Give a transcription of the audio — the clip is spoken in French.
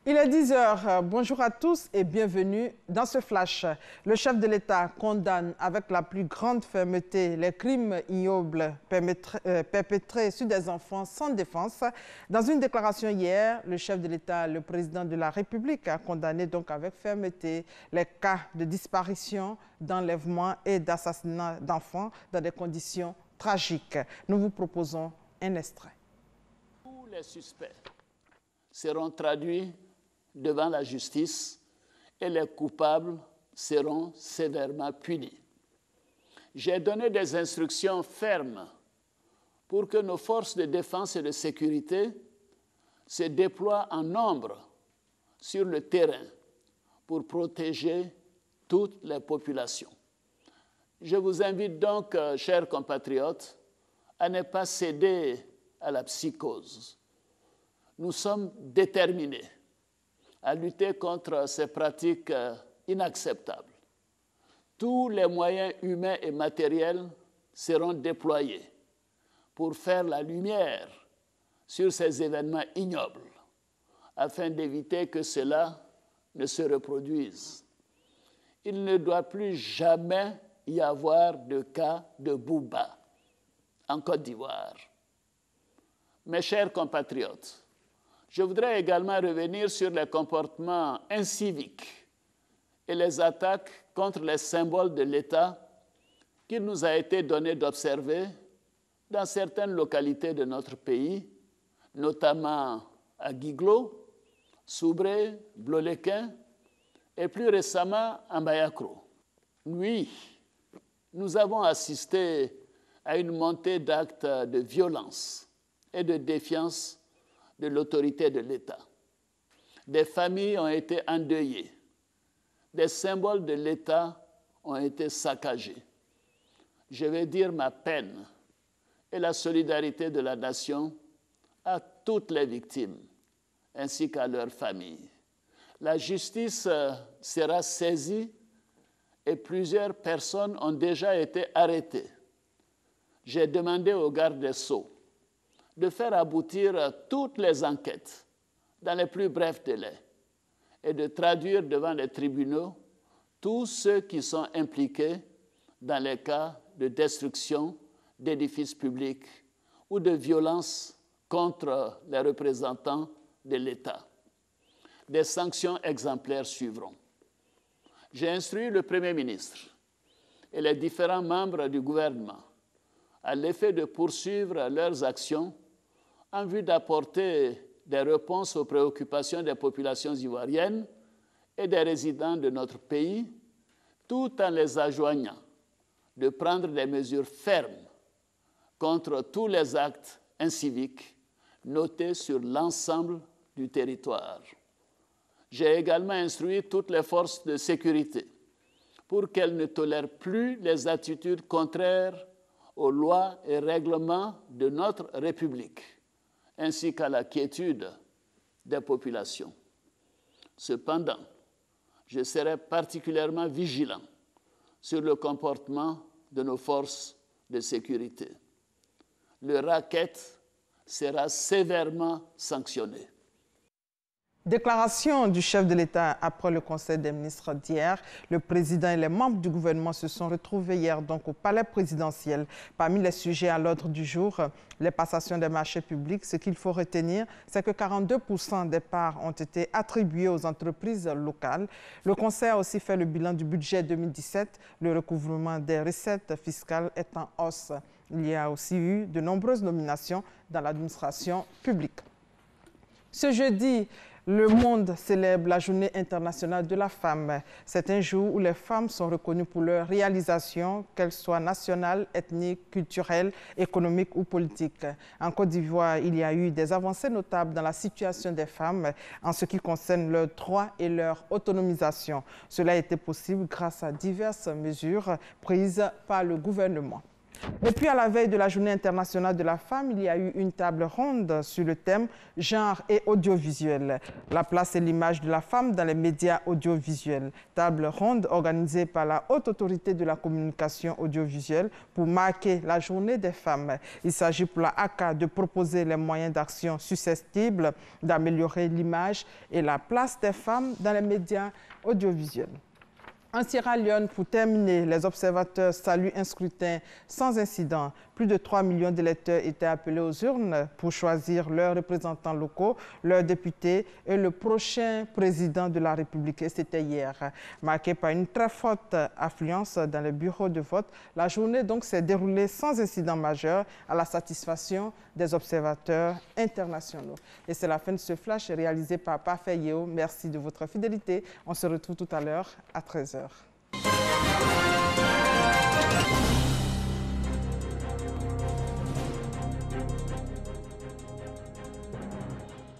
Il est 10 heures. Bonjour à tous et bienvenue dans ce flash. Le chef de l'État condamne avec la plus grande fermeté les crimes ignobles perpétrés sur des enfants sans défense. Dans une déclaration hier, le chef de l'État, le président de la République, a condamné donc avec fermeté les cas de disparition, d'enlèvement et d'assassinat d'enfants dans des conditions tragiques. Nous vous proposons un extrait. Tous les suspects seront traduits devant la justice et les coupables seront sévèrement punis. J'ai donné des instructions fermes pour que nos forces de défense et de sécurité se déploient en nombre sur le terrain pour protéger toutes les populations. Je vous invite donc, chers compatriotes, à ne pas céder à la psychose. Nous sommes déterminés à lutter contre ces pratiques inacceptables. Tous les moyens humains et matériels seront déployés pour faire la lumière sur ces événements ignobles, afin d'éviter que cela ne se reproduise. Il ne doit plus jamais y avoir de cas de Bouba en Côte d'Ivoire. Mes chers compatriotes, je voudrais également revenir sur les comportements inciviques et les attaques contre les symboles de l'État qu'il nous a été donné d'observer dans certaines localités de notre pays, notamment à Guiglo, Soubré, Blolequin et plus récemment à Mbayakro. Oui, nous avons assisté à une montée d'actes de violence et de défiance de l'autorité de l'État. Des familles ont été endeuillées. Des symboles de l'État ont été saccagés. Je vais dire ma peine et la solidarité de la nation à toutes les victimes, ainsi qu'à leurs familles. La justice sera saisie et plusieurs personnes ont déjà été arrêtées. J'ai demandé au garde des Sceaux de faire aboutir toutes les enquêtes dans les plus brefs délais et de traduire devant les tribunaux tous ceux qui sont impliqués dans les cas de destruction d'édifices publics ou de violence contre les représentants de l'État. Des sanctions exemplaires suivront. J'ai instruit le Premier ministre et les différents membres du gouvernement à l'effet de poursuivre leurs actions en vue d'apporter des réponses aux préoccupations des populations ivoiriennes et des résidents de notre pays, tout en les adjoignant de prendre des mesures fermes contre tous les actes inciviques notés sur l'ensemble du territoire. J'ai également instruit toutes les forces de sécurité pour qu'elles ne tolèrent plus les attitudes contraires aux lois et règlements de notre République, ainsi qu'à la quiétude des populations. Cependant, je serai particulièrement vigilant sur le comportement de nos forces de sécurité. Le racket sera sévèrement sanctionné. Déclaration du chef de l'État après le Conseil des ministres d'hier. Le président et les membres du gouvernement se sont retrouvés hier donc au palais présidentiel. Parmi les sujets à l'ordre du jour, les passations des marchés publics. Ce qu'il faut retenir, c'est que 42% des parts ont été attribuées aux entreprises locales. Le Conseil a aussi fait le bilan du budget 2017. Le recouvrement des recettes fiscales est en hausse. Il y a aussi eu de nombreuses nominations dans l'administration publique. Ce jeudi, le monde célèbre la Journée internationale de la femme. C'est un jour où les femmes sont reconnues pour leurs réalisations, qu'elles soient nationales, ethniques, culturelles, économiques ou politiques. En Côte d'Ivoire, il y a eu des avancées notables dans la situation des femmes en ce qui concerne leurs droits et leur autonomisation. Cela a été possible grâce à diverses mesures prises par le gouvernement. Et puis, à la veille de la Journée internationale de la femme, il y a eu une table ronde sur le thème « Genre et audiovisuel. La place et l'image de la femme dans les médias audiovisuels ». Table ronde organisée par la Haute Autorité de la communication audiovisuelle pour marquer la Journée des femmes. Il s'agit pour la ACA de proposer les moyens d'action susceptibles d'améliorer l'image et la place des femmes dans les médias audiovisuels. En Sierra Leone, pour terminer, les observateurs saluent un scrutin sans incident. Plus de 3 millions d'électeurs étaient appelés aux urnes pour choisir leurs représentants locaux, leurs députés et le prochain président de la République. Et c'était hier. Marqué par une très forte affluence dans les bureaux de vote, la journée donc s'est déroulée sans incident majeur à la satisfaction des observateurs internationaux. Et c'est la fin de ce flash réalisé par Parfait Yeo. Merci de votre fidélité. On se retrouve tout à l'heure à 13h.